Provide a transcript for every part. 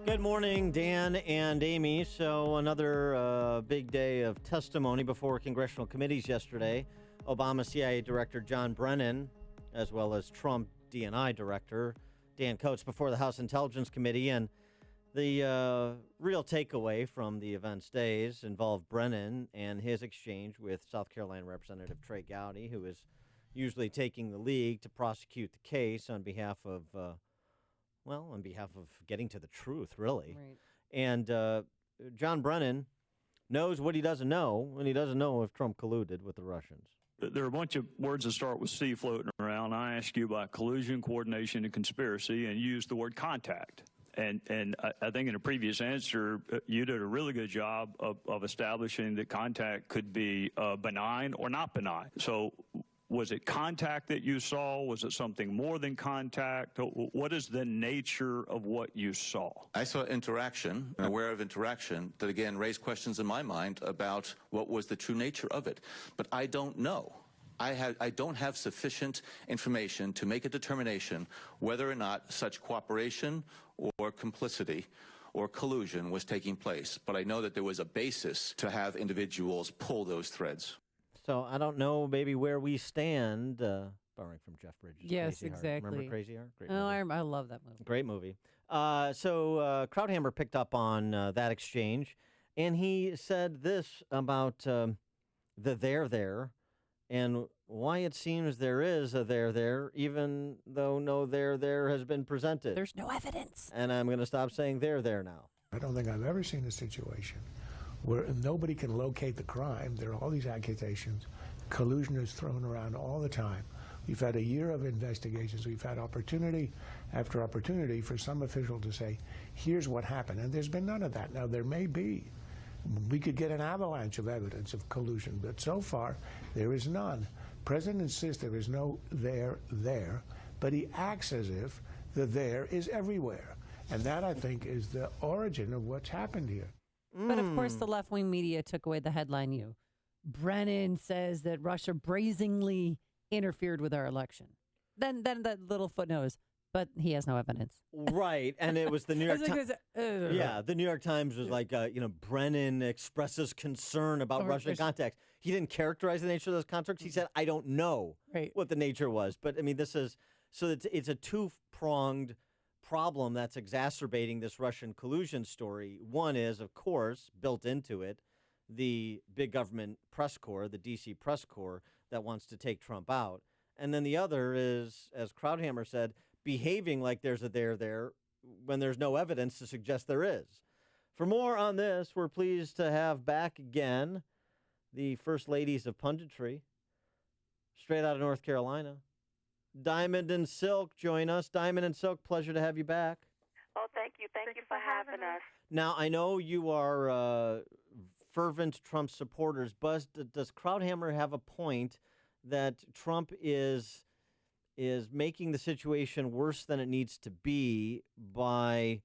Good morning, Dan and Amy. So another big day of testimony before congressional committees yesterday. Obama CIA Director John Brennan, as well as Trump DNI Director Dan Coats before the House Intelligence Committee. And the real takeaway from the events days involved Brennan and his exchange with South Carolina Representative Trey Gowdy, who is usually taking the lead to prosecute the case on behalf of getting to the truth, really. Right. And John Brennan knows what he doesn't know, and he doesn't know if Trump colluded with the Russians. There are a bunch of words that start with C floating around. I asked you about collusion, coordination, and conspiracy, and you used the word contact. And I think in a previous answer, you did a really good job of establishing that contact could be benign or not benign. So was it contact that you saw? Was it something more than contact? What is the nature of what you saw? I saw interaction, aware of interaction, that again raised questions in my mind about what was the true nature of it. But I don't know. I don't have sufficient information to make a determination whether or not such cooperation or complicity or collusion was taking place. But I know that there was a basis to have individuals pull those threads. So I don't know maybe where we stand, borrowing from Jeff Bridges. Yes, Crazy Heart. exactly. Remember Crazy Heart? Great Oh, movie. I love that movie. Great movie. So Krauthammer picked up on that exchange, and he said this about the there, and why it seems there is a there, even though no there has been presented. There's no evidence. And I'm going to stop saying there now. I don't think I've ever seen a situation where nobody can locate the crime. There are all these accusations. Collusion is thrown around all the time. We've had a year of investigations. We've had opportunity after opportunity for some official to say, here's what happened. And there's been none of that. Now, there may be. We could get an avalanche of evidence of collusion, but so far, there is none. President insists there is no there, but he acts as if the there is everywhere. And that, I think, is the origin of what's happened here. But of course, the left-wing media took away the headline. Brennan says that Russia brazenly interfered with our election. Then that little footnote is, but he has no evidence. Right, and it was the New York Times. Yeah, the New York Times was like, Brennan expresses concern about Russian contacts. He didn't characterize the nature of those contacts. He said, I don't know what the nature was. But, I mean, it's a two-pronged problem that's exacerbating this Russian collusion story. One is, of course, built into it, the big government press corps, the D.C. press corps that wants to take Trump out. And then the other is, as Krauthammer said, behaving like there's a there when there's no evidence to suggest there is. For more on this, we're pleased to have back again the first ladies of punditry, straight out of North Carolina. Diamond and Silk join us. Diamond and Silk, pleasure to have you back. Oh, thank you. Thank you for having us. Now, I know you are fervent Trump supporters, but does Krauthammer have a point that Trump is making the situation worse than it needs to be by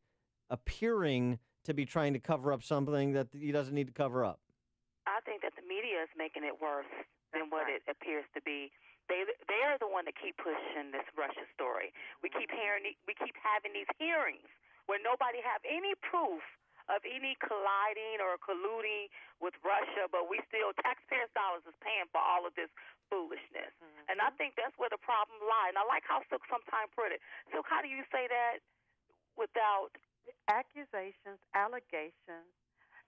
appearing to be trying to cover up something that he doesn't need to cover up? I think that the media is making it worse than what it appears to be. They are the one that keep pushing this Russia story. We keep having these hearings where nobody have any proof of any colliding or colluding with Russia, but we still, taxpayers' dollars is paying for all of this foolishness. Mm-hmm. And I think that's where the problem lies. And I like how Silk sometimes put it. Silk, how do you say that without accusations, allegations,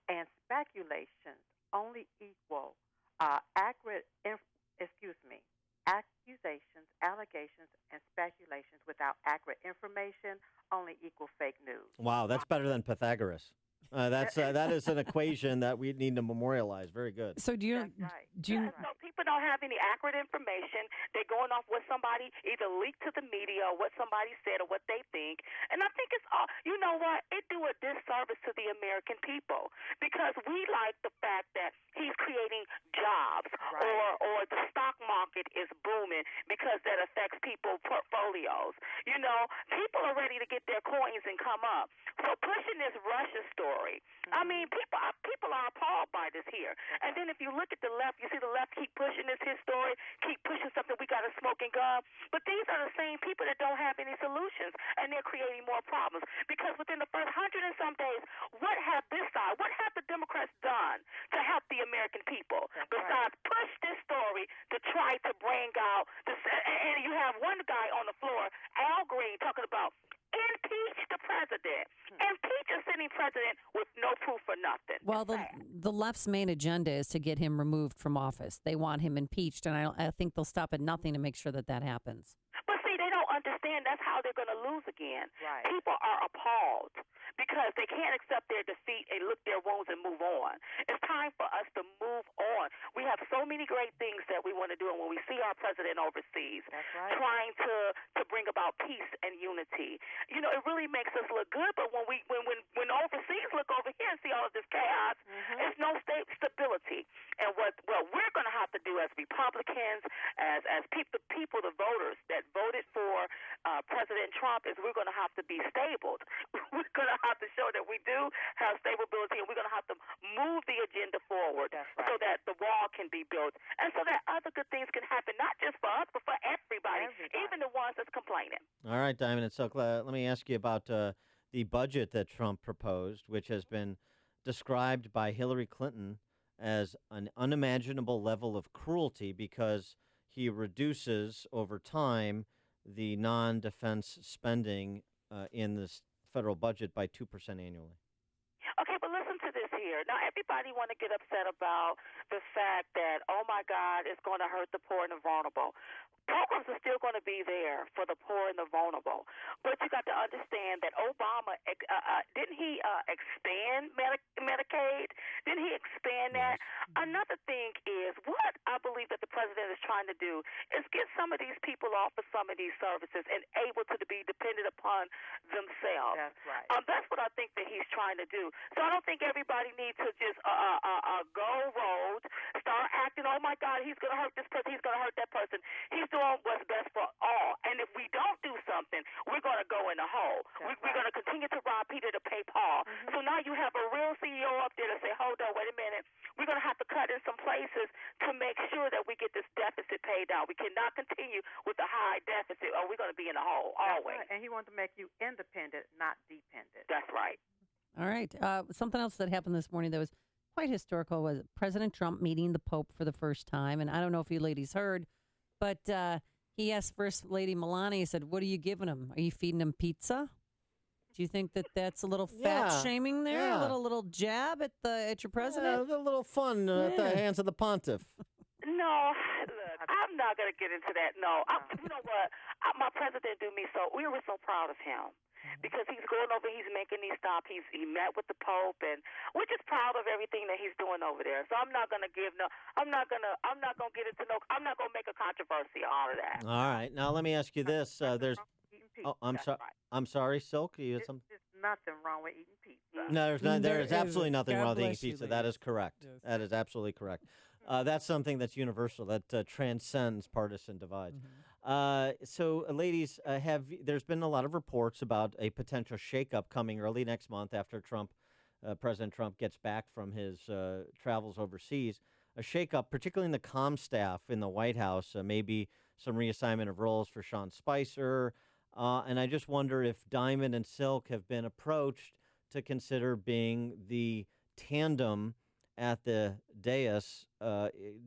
and speculations only equal accusations, allegations, and speculations without accurate information only equal fake news. Wow, that's better than Pythagoras. That is an equation that we need to memorialize. Very good. So So people don't have any accurate information. They're going off what somebody either leaked to the media or what somebody said or what they think. And I think it's all, you know what, it do a disservice to the American people because we like the fact that he's creating jobs or the stock market is booming because that affects people's portfolios. You know, people are ready to get their coins and come up. So pushing this Russia story, I mean, people are appalled by this here. And then if you look at the left, you see the left keep pushing this his story, keep pushing something we got a smoking gun. But these are the same people that don't have any solutions, and they're creating more problems. Because within the first 120 wondering some days, what have the Democrats done to help the American people besides push this story to try to bring out this? And you have one guy on the floor, Al Green, talking about impeach the president. Impeach a sitting president with no proof or nothing. Well, the left's main agenda is to get him removed from office. They want him impeached, and I think they'll stop at nothing to make sure that happens. But see, they don't understand that's how they're going to lose again. Right. People are appalled because they can't accept their defeat and look their wounds and move on. It's time for us to move on. We have so many great things that we want to do, and when we see our president overseas trying to bring about peace and unity, you know, it really makes us look good. But when overseas look over here and see all of this chaos, there's no stability. And what we're going to have to do as Republicans, as people, the voters that voted for President Trump, is we're going to have to be stable. We're going to have to show that we do have stability, and we're going to have to move the agenda forward so that the wall can be built and so that other good things can happen, not just for us, but for everybody. Even the ones that's complaining. All right, Diamond and Silk, let me ask you about the budget that Trump proposed, which has been described by Hillary Clinton as an unimaginable level of cruelty because he reduces over time the non-defense spending in the federal budget by 2% annually. Okay, but listen to this here. Now, everybody want to get upset about the fact that, oh, my God, it's going to hurt the poor and the vulnerable. Programs are still going to be there for the poor and the vulnerable. But you got to understand that Obama, didn't he expand Medicaid? Didn't he expand that? Another thing is what I believe that the president is trying to do is get some of these people off of some of these services and able to be dependent upon themselves. That's right. That's what I think that he's trying to do. So I don't think everybody needs to just go rogue, start acting, oh, my God, he's going to hurt this person, he's going to hurt that person. He's doing what's best for all. And if we don't do something, we're going to go in a hole. We're going to continue to rob Peter to pay Paul. So now you have a real CEO up there to say, hold on, wait a minute. We're going to have to cut in some places to make sure that we get this deficit paid out. We cannot continue with the high deficit or we're going to be in a hole always. Right. And he wants to make you independent, not dependent. That's right. All right. Something else that happened this morning that was quite historical was President Trump meeting the Pope for the first time. And I don't know if you ladies heard, but he asked First Lady Melania, he said, what are you giving him? Are you feeding him pizza? Do you think that that's a little fat shaming there? Yeah. A little jab at your president? A little fun at the hands of the pontiff. No, look, I'm not going to get into that. No. You know what? My president we were so proud of him. Because he's going over, he's making these stops. He met with the Pope, and we're just proud of everything that he's doing over there. So I'm not going to get into I'm not going to make a controversy out of that. All right. Now let me ask you this. I'm sorry, Silk. You had something? There's nothing wrong with eating pizza. No, there is absolutely nothing wrong with eating pizza. That is correct. Yes. That is absolutely correct. That's something that's universal, that transcends partisan divides. So, ladies, there's been a lot of reports about a potential shakeup coming early next month after President Trump gets back from his travels overseas. A shakeup, particularly in the comm staff in the White House, maybe some reassignment of roles for Sean Spicer. And I just wonder if Diamond and Silk have been approached to consider being the tandem at the dais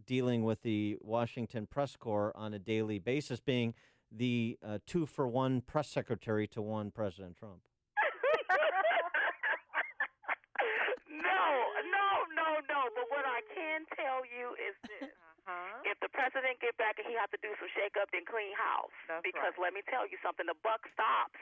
dealing with the Washington press corps on a daily basis, being the 2-for-1 press secretary to one President Trump. No. But what I can tell you is this. If the president get back and he have to do some shake-up, then clean house. Because let me tell you something, the buck stops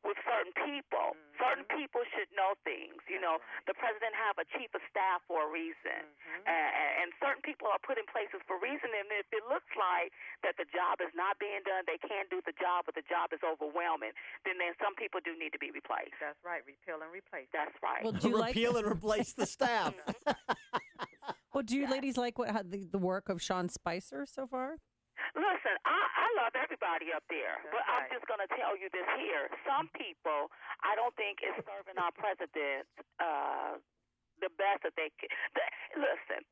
with certain people. Certain people should know things. You know, the president have a chief of staff for a reason. And certain people are put in places for a reason. And if it looks like that the job is not being done, they can't do the job, but the job is overwhelming, then some people do need to be replaced. That's right. Repeal and replace. That's right. Well, Repeal and replace the staff. Well, do you ladies like the work of Sean Spicer so far? Listen, I love everybody up there, but I'm just going to tell you this here. Some people, I don't think is serving our president the best that they can. Listen,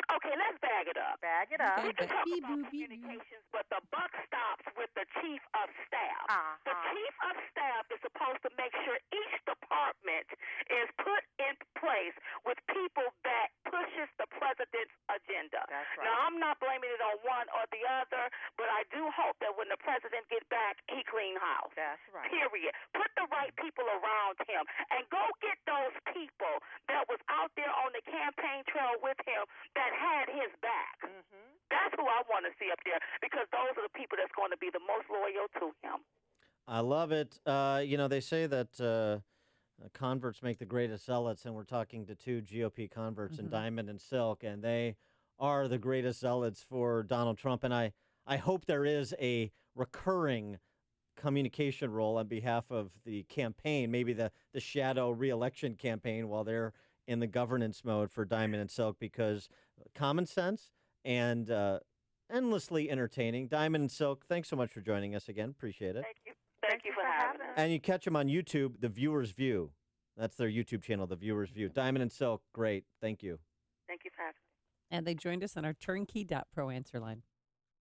Okay, let's bag it up. Bag it up. We can talk about communications, but the buck stops with the chief of staff. The chief of staff is supposed to make sure each department is put in place with people that pushes the president's agenda. That's right. Now, I'm not blaming it on one or the other, but I do hope that when the president gets back, he clean house. That's right. Period. Put the right people around him and go get those people that was out there on the campaign trail with him that had his back. Mm-hmm. That's who I want to see up there because those are the people that's going to be the most loyal to him. I love it. They say that converts make the greatest zealots, and we're talking to two GOP converts in Diamond and Silk, and they are the greatest zealots for Donald Trump. And I hope there is a recurring communication role on behalf of the campaign, maybe the shadow re-election campaign while they're in the governance mode for Diamond and Silk, because common sense and endlessly entertaining. Diamond and Silk, thanks so much for joining us again. Appreciate it. Thank you. Thank you for having us. And you catch them on YouTube, The Viewer's View. That's their YouTube channel, The Viewer's View. Diamond and Silk, great. Thank you. Thank you for having me. And they joined us on our turnkey.pro answer line.